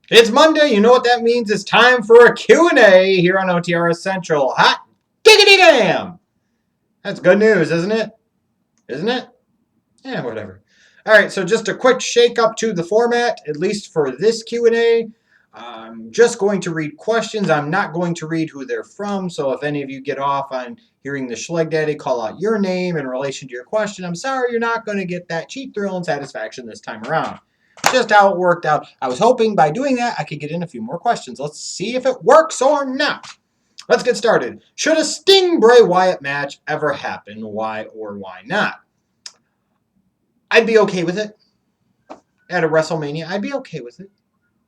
It's Monday. You know what that means? It's time for a Q&A here on OTRSCentral. Hot diggity damn! That's good news, isn't it? Isn't it? Yeah, whatever. All right, so just a quick shake up to the format, at least for this Q&A. I'm just going to read questions. I'm not going to read who they're from, so if any of you get off on hearing the Schleg Daddy call out your name in relation to your question, I'm sorry you're not going to get that cheap thrill and satisfaction this time around. Just how it worked out. I was hoping by doing that I could get in a few more questions. Let's see if it works or not. Let's get started. Should a Sting Bray Wyatt match ever happen? Why or why not? I'd be okay with it. At a WrestleMania, I'd be okay with it.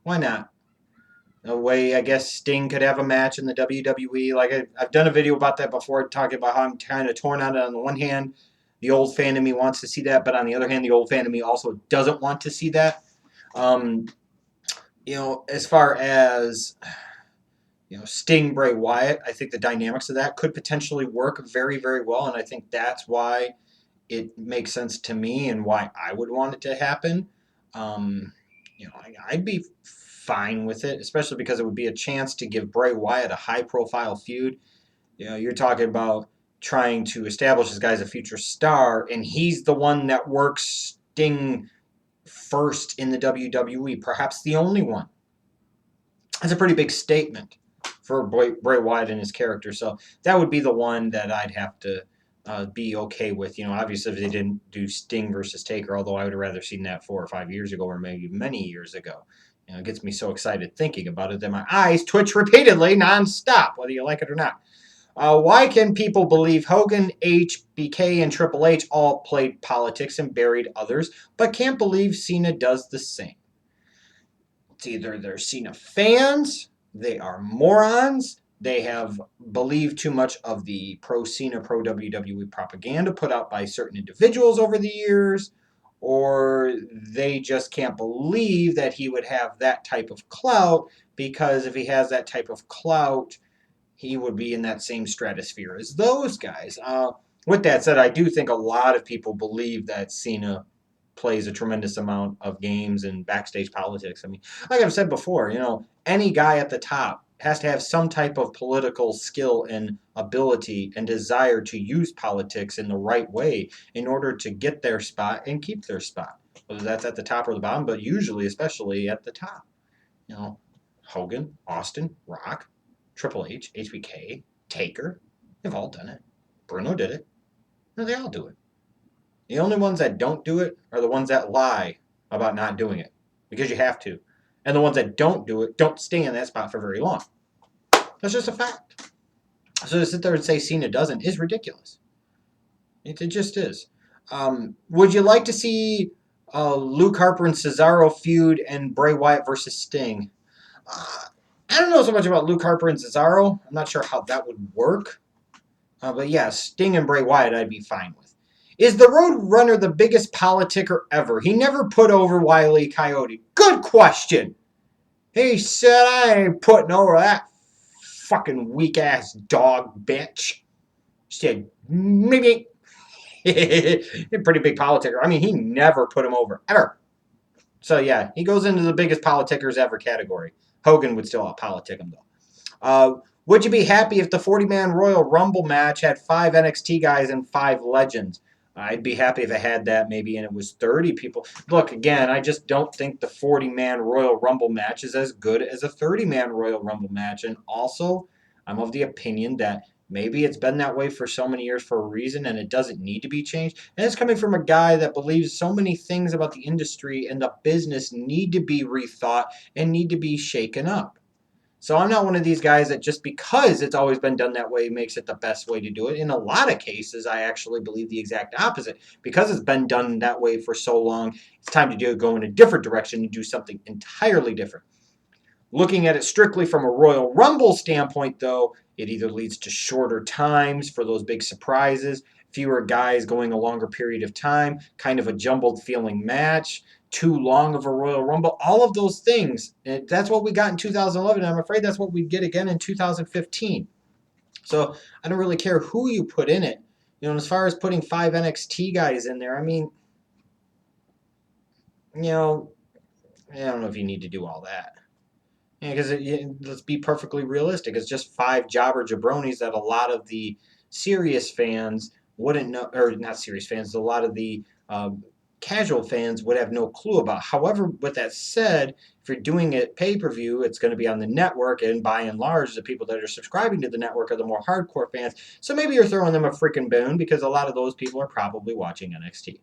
Why not? A way, I guess, Sting could have a match in the WWE. Like, I've done a video about that before, talking about how I'm kind of torn on it. On the one hand, the old fan of me wants to see that, but on the other hand, the old fan of me also doesn't want to see that. Um, as far as Sting Bray Wyatt, I think the dynamics of that could potentially work very, very well, and I think that's why it makes sense to me and why I would want it to happen. Um, I'd be fine with it, especially because it would be a chance to give Bray Wyatt a high-profile feud. You're talking about trying to establish this guy as a future star, and he's the one that works Sting first in the WWE, perhaps the only one. That's a pretty big statement for Bray Wyatt and his character. So that would be the one that I'd have to be okay with. Obviously, if they didn't do Sting versus Taker, although I would have rather seen that 4 or 5 years ago or maybe many years ago. It gets me so excited thinking about it that my eyes twitch repeatedly nonstop, whether you like it or not. Why can people believe Hogan, HBK, and Triple H all played politics and buried others, but can't believe Cena does the same? It's either they're Cena fans, they are morons, they have believed too much of the pro Cena, pro WWE propaganda put out by certain individuals over the years, or they just can't believe that he would have that type of clout, because if he has that type of clout, he would be in that same stratosphere as those guys. With that said, I do think a lot of people believe that Cena plays a tremendous amount of games and backstage politics. I mean, like I've said before, any guy at the top has to have some type of political skill and ability and desire to use politics in the right way in order to get their spot and keep their spot, whether that's at the top or the bottom, but usually, especially at the top. You know, Hogan, Austin, Rock, Triple H, HBK, Taker, they've all done it. Bruno did it. They all do it. The only ones that don't do it are the ones that lie about not doing it because you have to. And the ones that don't do it don't stay in that spot for very long. That's just a fact. So to sit there and say Cena doesn't is ridiculous. It just is. Would you like to see Luke Harper and Cesaro feud and Bray Wyatt versus Sting? Uh, I don't know so much about Luke Harper and Cesaro. I'm not sure how that would work. But yeah, Sting and Bray Wyatt I'd be fine with. Is the Road Runner the biggest politicker ever? He never put over Wile E. Coyote. Good question. He said, I ain't putting over that fucking weak-ass dog bitch. Said, maybe. A pretty big politicker. I mean, he never put him over, ever. So yeah, he goes into the biggest politickers ever category. Hogan would still out-politic him, though. Would you be happy if the 40-man Royal Rumble match had 5 NXT guys and 5 legends? I'd be happy if it had that maybe and it was 30 people. Look, again, I just don't think the 40-man Royal Rumble match is as good as a 30-man Royal Rumble match. And also, I'm of the opinion that maybe it's been that way for so many years for a reason and it doesn't need to be changed. And it's coming from a guy that believes so many things about the industry and the business need to be rethought and need to be shaken up. So I'm not one of these guys that just because it's always been done that way makes it the best way to do it. In a lot of cases, I actually believe the exact opposite. Because it's been done that way for so long, it's time to go in a different direction and do something entirely different. Looking at it strictly from a Royal Rumble standpoint, though, it either leads to shorter times for those big surprises, fewer guys going a longer period of time, kind of a jumbled feeling match, too long of a Royal Rumble, all of those things. And that's what we got in 2011, and I'm afraid that's what we get again in 2015. So I don't really care who you put in it. As far as putting 5 NXT guys in there, I mean, I don't know if you need to do all that. Because let's be perfectly realistic. It's just 5 jobber jabronis that a lot of the serious fans wouldn't know, or not serious fans, a lot of the casual fans would have no clue about. However, with that said, if you're doing it pay-per-view, it's going to be on the network, and by and large, the people that are subscribing to the network are the more hardcore fans. So maybe you're throwing them a freaking bone because a lot of those people are probably watching NXT.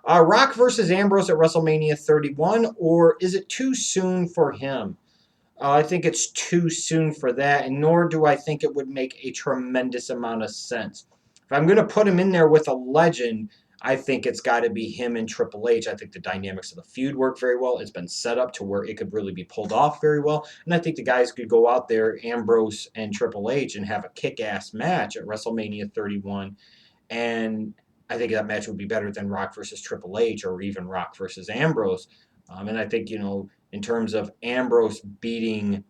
Rock versus Ambrose at WrestleMania 31, or is it too soon for him? I think it's too soon for that, and nor do I think it would make a tremendous amount of sense. If I'm going to put him in there with a legend, I think it's got to be him and Triple H. I think the dynamics of the feud work very well. It's been set up to where it could really be pulled off very well. And I think the guys could go out there, Ambrose and Triple H, and have a kick-ass match at WrestleMania 31. And I think that match would be better than Rock versus Triple H or even Rock versus Ambrose. And I think, in terms of Ambrose beating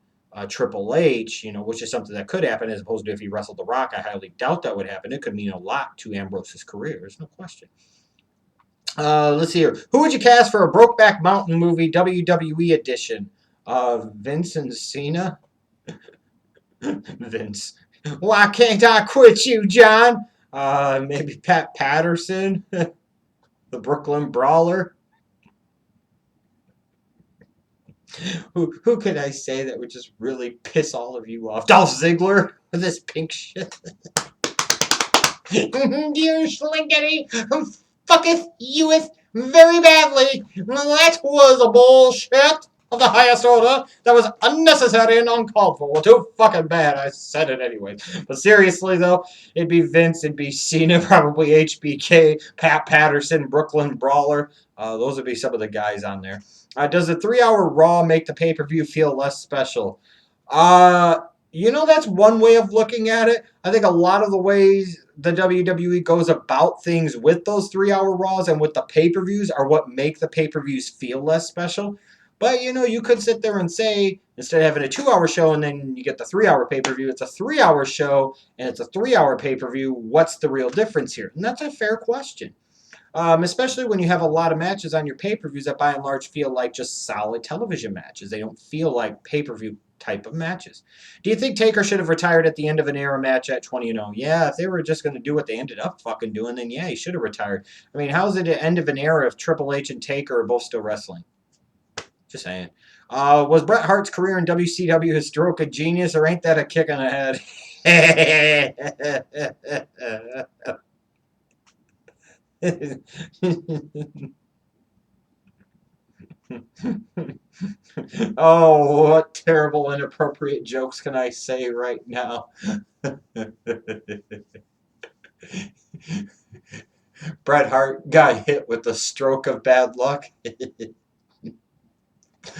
Triple H, which is something that could happen as opposed to if he wrestled The Rock, I highly doubt that would happen. It could mean a lot to Ambrose's career. There's no question. Let's see here. Who would you cast for a Brokeback Mountain movie WWE edition? Vince and Cena? Vince. Why can't I quit you, John? Maybe Pat Patterson, the Brooklyn Brawler. Who could I say that would just really piss all of you off? Dolph Ziggler with this pink shit. You slinkety who fucketh youeth very badly. That was a bullshit of the highest order. That was unnecessary and uncalled for. Too fucking bad. I said it anyway. But seriously, though, it'd be Vince, it'd be Cena, probably HBK, Pat Patterson, Brooklyn Brawler. Those would be some of the guys on there. Does a 3-hour Raw make the pay-per-view feel less special? That's one way of looking at it. I think a lot of the ways the WWE goes about things with those 3-hour Raws and with the pay-per-views are what make the pay-per-views feel less special. But, you could sit there and say, instead of having a 2-hour show and then you get the 3-hour pay-per-view, it's a 3-hour show and it's a 3-hour pay-per-view. What's the real difference here? And that's a fair question. Especially when you have a lot of matches on your pay-per-views that by and large feel like just solid television matches. They don't feel like pay-per-view type of matches. Do you think Taker should have retired at the end of an era match at 20-0? Yeah, if they were just going to do what they ended up fucking doing, then yeah, he should have retired. I mean, how's it the end of an era if Triple H and Taker are both still wrestling? Just saying. Was Bret Hart's career in WCW a stroke of genius, or ain't that a kick in the head? Oh, what terrible, inappropriate jokes can I say right now? Bret Hart got hit with a stroke of bad luck.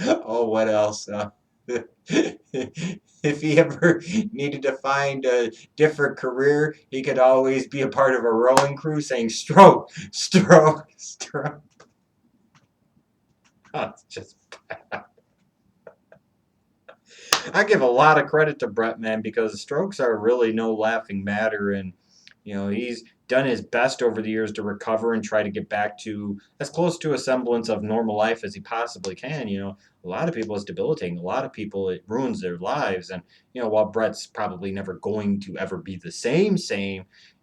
Oh, what else? If he ever needed to find a different career, he could always be a part of a rowing crew saying stroke, stroke, stroke. Oh, it's just bad. I give a lot of credit to Bret, man, because strokes are really no laughing matter, and he's done his best over the years to recover and try to get back to as close to a semblance of normal life as he possibly can. A lot of people it's debilitating. A lot of people it ruins their lives, and while Bret's probably never going to ever be the same,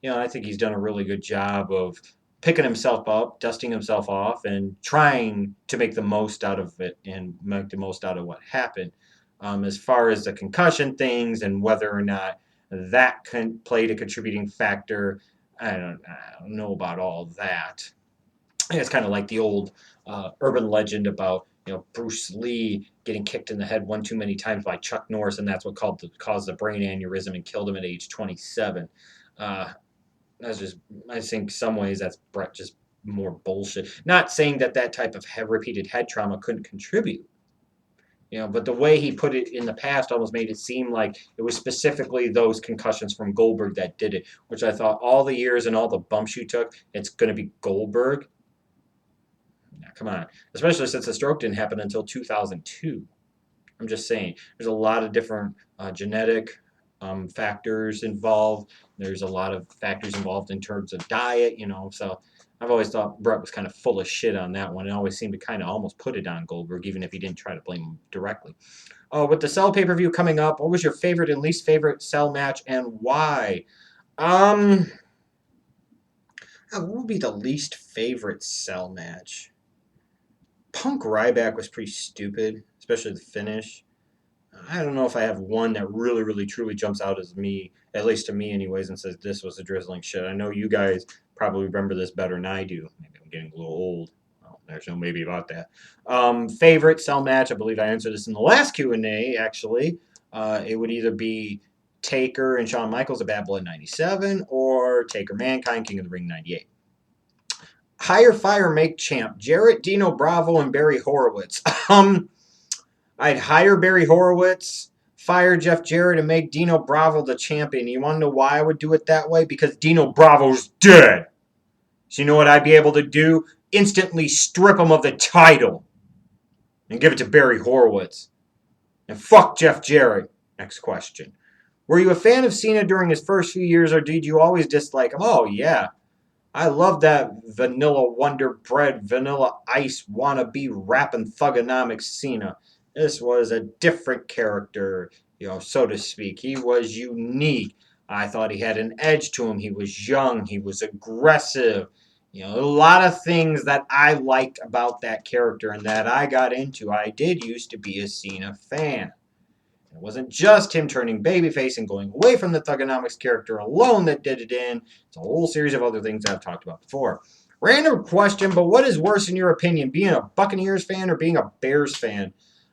I think he's done a really good job of picking himself up, dusting himself off, and trying to make the most out of it and make the most out of what happened. As far as the concussion things and whether or not that played a contributing factor, I don't know about all that. It's kind of like the old urban legend about Bruce Lee getting kicked in the head one too many times by Chuck Norris, and that's what caused the brain aneurysm and killed him at age 27. I think some ways that's Bret just more bullshit. Not saying that type of repeated head trauma couldn't contribute. But the way he put it in the past almost made it seem like it was specifically those concussions from Goldberg that did it, which I thought all the years and all the bumps you took, it's going to be Goldberg. Now, come on. Especially since the stroke didn't happen until 2002. I'm just saying. There's a lot of different genetic factors involved. There's a lot of factors involved in terms of diet, so I've always thought Bret was kind of full of shit on that one. It always seemed to kind of almost put it on Goldberg, even if he didn't try to blame him directly. With the Cell pay-per-view coming up, what was your favorite and least favorite Cell match and why? What would be the least favorite Cell match? Punk Ryback was pretty stupid, especially the finish. I don't know if I have one that really, really, truly jumps out as me, at least to me anyways, and says this was a drizzling shit. I know you guys probably remember this better than I do. Maybe I'm getting a little old. Well, there's no maybe about that. Favorite Cell match, I believe I answered this in the last Q&A, actually. It would either be Taker and Shawn Michaels at Bad Blood 97 or Taker Mankind, King of the Ring 98. Hire, fire, make champ. Jarrett, Dino Bravo, and Barry Horowitz. I'd hire Barry Horowitz, fire Jeff Jarrett, and make Dino Bravo the champion. You want to know why I would do it that way? Because Dino Bravo's dead. So you know what I'd be able to do? Instantly strip him of the title and give it to Barry Horowitz. And fuck Jeff Jarrett. Next question. Were you a fan of Cena during his first few years, or did you always dislike him? Oh, yeah. I love that vanilla Wonder Bread, vanilla ice wannabe rapping thugonomics Cena. This was a different character, so to speak. He was unique. I thought he had an edge to him. He was young. He was aggressive. A lot of things that I liked about that character and that I got into. I did used to be a Cena fan. It wasn't just him turning babyface and going away from the Thugonomics character alone that did it in. It's a whole series of other things I've talked about before. Random question, but what is worse in your opinion, being a Buccaneers fan or being a Bears fan?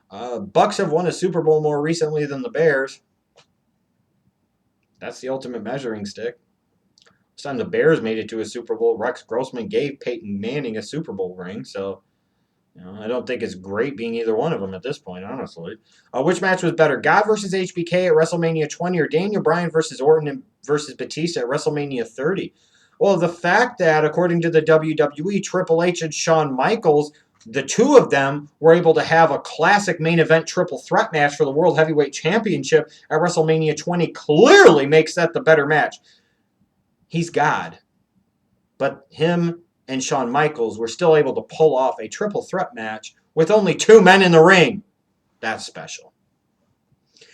Bucks have won a Super Bowl more recently than the Bears. That's the ultimate measuring stick. Last time the Bears made it to a Super Bowl, Rex Grossman gave Peyton Manning a Super Bowl ring, so... I don't think it's great being either one of them at this point, honestly. Which match was better, God versus HBK at WrestleMania 20 or Daniel Bryan versus Orton versus Batista at WrestleMania 30? Well, the fact that, according to the WWE, Triple H and Shawn Michaels, the two of them were able to have a classic main event triple threat match for the World Heavyweight Championship at WrestleMania 20 clearly makes that the better match. He's God. But him and Shawn Michaels were still able to pull off a triple threat match with only two men in the ring. That's special.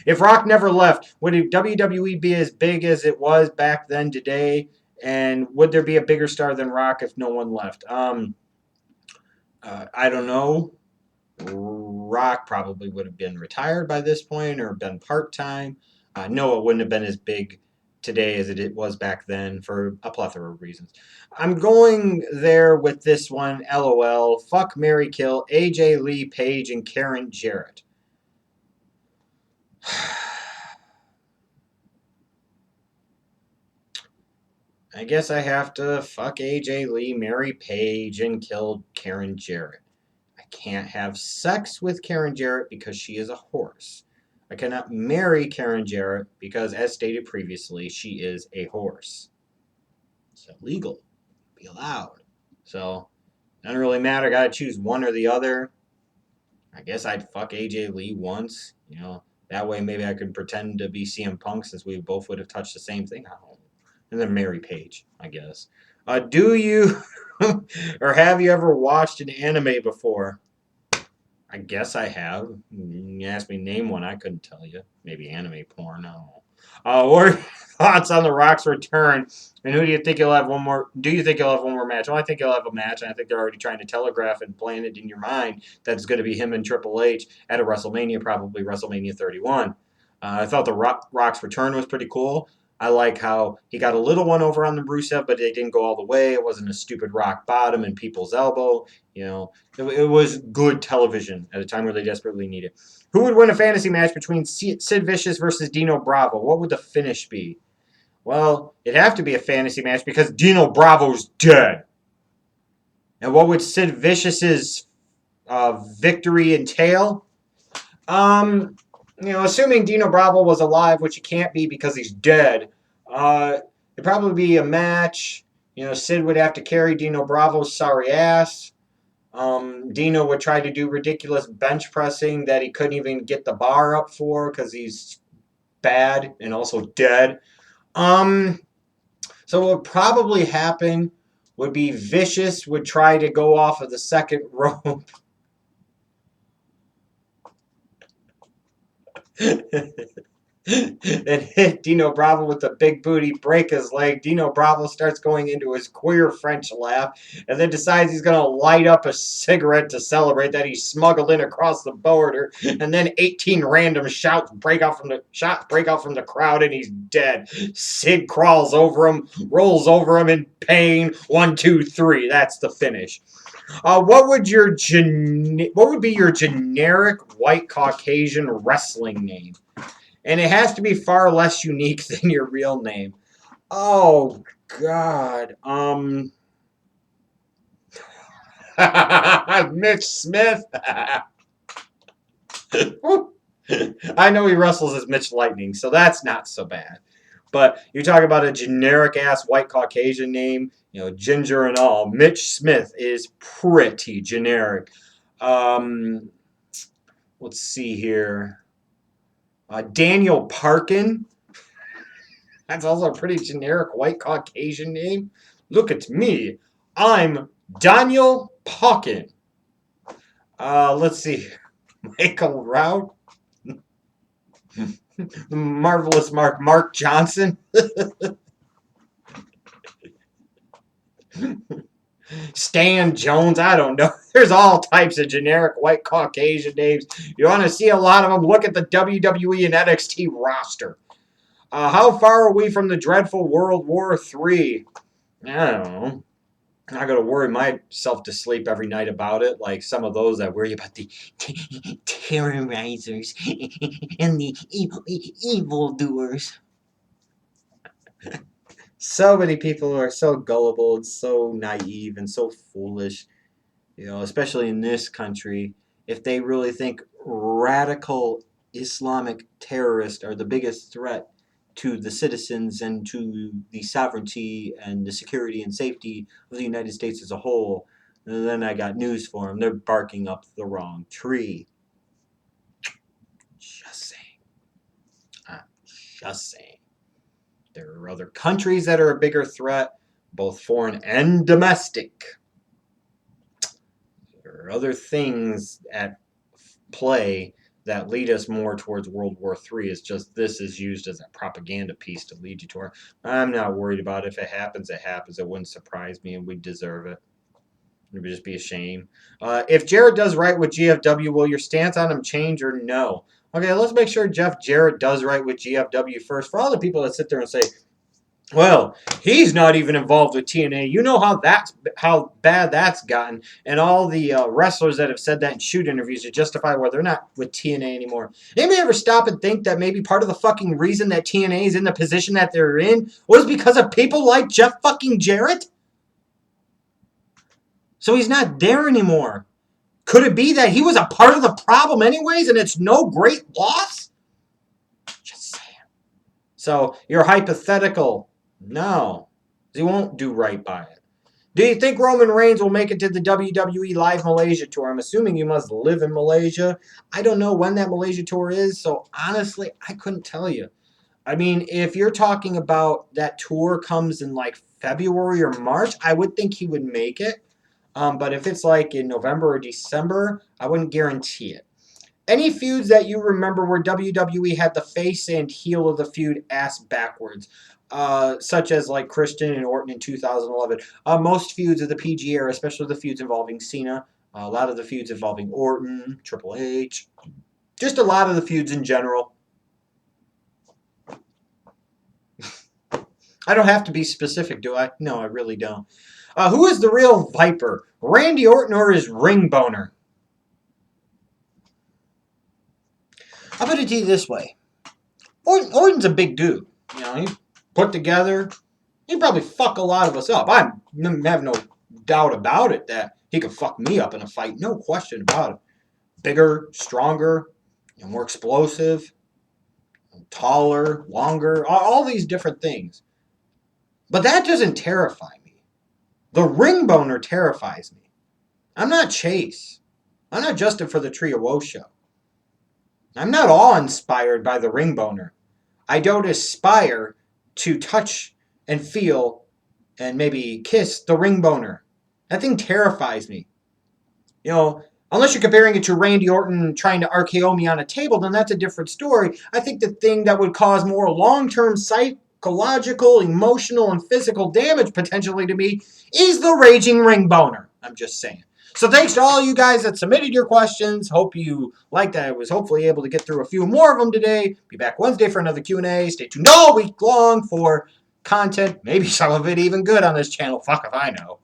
If Rock never left, would WWE be as big as it was back then today? And would there be a bigger star than Rock if no one left? I don't know. Rock probably would have been retired by this point or been part-time. No, it wouldn't have been as big today as it was back then for a plethora of reasons. I'm going there with this one, LOL. Fuck, marry, kill, AJ Lee, Paige, and Karen Jarrett. I guess I have to fuck AJ Lee, marry Paige, and kill Karen Jarrett. I can't have sex with Karen Jarrett because she is a horse. I cannot marry Karen Jarrett because, as stated previously, she is a horse. It's illegal. Be allowed. So, doesn't really matter. Gotta choose one or the other. I guess I'd fuck AJ Lee once. That way maybe I could pretend to be CM Punk since we both would have touched the same thing. I don't know. And then marry Paige, I guess. Do you or have you ever watched an anime before? I guess I have. You asked me to name one, I couldn't tell you. Maybe anime porn. No. What are your thoughts on The Rock's return? And who do you think he'll have one more? Do you think he'll have one more match? Well, I think he'll have a match, and I think they're already trying to telegraph and plant it in your mind that it's going to be him and Triple H at a WrestleMania, probably WrestleMania 31. I thought The Rock's return was pretty cool. I like how he got a little one over on the Rusev, but they didn't go all the way. It wasn't a stupid rock bottom and people's elbow. It was good television at a time where they desperately need it. Who would win a fantasy match between Sid Vicious versus Dino Bravo? What would the finish be? Well, it'd have to be a fantasy match because Dino Bravo's dead. And what would Sid Vicious's victory entail? Assuming Dino Bravo was alive, which he can't be because he's dead, it'd probably be a match. Sid would have to carry Dino Bravo's sorry ass. Dino would try to do ridiculous bench pressing that he couldn't even get the bar up for because he's bad and also dead. So what would probably happen would be Vicious would try to go off of the second rope. and hit Dino Bravo with the big booty, break his leg. Dino Bravo starts going into his queer French laugh and then decides he's going to light up a cigarette to celebrate that he smuggled in across the border. And then 18 random shots break out from the crowd and he's dead. Sid crawls over him, rolls over him in pain. 1, 2, 3. That's the finish. What would be your generic white Caucasian wrestling name? And it has to be far less unique than your real name. Oh God. Mitch Smith. I know he wrestles as Mitch Lightning, so that's not so bad. But you're talking about a generic ass white Caucasian name, ginger and all. Mitch Smith is pretty generic. Let's see here. Daniel Parkin. That's also a pretty generic white Caucasian name. Look at me. I'm Daniel Parkin. Let's see. Michael Rout. The Marvelous Mark Johnson. Stan Jones, I don't know. There's all types of generic white Caucasian names. You want to see a lot of them? Look at the WWE and NXT roster. How far are we from the dreadful World War III? I don't know. I'm not going to worry myself to sleep every night about it, like some of those that worry about the terrorizers and the evildoers. So many people are so gullible and so naive and so foolish, especially in this country. If they really think radical Islamic terrorists are the biggest threat to the citizens and to the sovereignty and the security and safety of the United States as a whole, then I got news for them. They're barking up the wrong tree. Just saying. I'm just saying. There are other countries that are a bigger threat, both foreign and domestic. There are other things at play that lead us more towards World War III. It's just this is used as a propaganda piece to lead you toward. I'm not worried about it. If it happens, it happens. It wouldn't surprise me, and we deserve it. It would just be a shame. If Jarrett does right with GFW, will your stance on him change or no? Okay, let's make sure Jarrett does right with GFW first. For all the people that sit there and say, well, he's not even involved with TNA. You know how bad that's gotten, and all the wrestlers that have said that in shoot interviews to justify why they're not with TNA anymore. Anybody ever stop and think that maybe part of the fucking reason that TNA is in the position that they're in was because of people like Jeff fucking Jarrett? So he's not there anymore. Could it be that he was a part of the problem anyways, and it's no great loss? Just saying. So you're hypothetical. No, he won't do right by it. Do you think Roman Reigns will make it to the WWE Live Malaysia tour? I'm assuming you must live in Malaysia. I don't know when that Malaysia tour is, so honestly, I couldn't tell you. I mean, if you're talking about that tour comes in like February or March, I would think he would make it. But if it's like in November or December, I wouldn't guarantee it. Any feuds that you remember where WWE had the face and heel of the feud ass backwards, such as like Christian and Orton in 2011. Most feuds of the PG era, especially the feuds involving Cena, a lot of the feuds involving Orton, Triple H, just a lot of the feuds in general. I don't have to be specific, do I? No, I really don't. Who is the real Viper? Randy Orton or his ring boner? I'll put it to you this way. Orton's a big dude. He's put together. He'd probably fuck a lot of us up. I have no doubt about it that he could fuck me up in a fight. No question about it. Bigger, stronger, more explosive, taller, longer, all these different things. But that doesn't terrify me. The ring boner terrifies me. I'm not Chase. I'm not Justin for the Tree of Woe show. I'm not awe-inspired by the ring boner. I don't aspire to touch and feel and maybe kiss the ring boner. That thing terrifies me. Unless you're comparing it to Randy Orton trying to RKO me on a table, then that's a different story. I think the thing that would cause more long-term psychological, emotional, and physical damage potentially to me is the raging ring boner. I'm just saying. So thanks to all you guys that submitted your questions. Hope you liked that. I was hopefully able to get through a few more of them today. Be back Wednesday for another Q&A. Stay tuned all week long for content. Maybe some of it even good on this channel. Fuck if I know.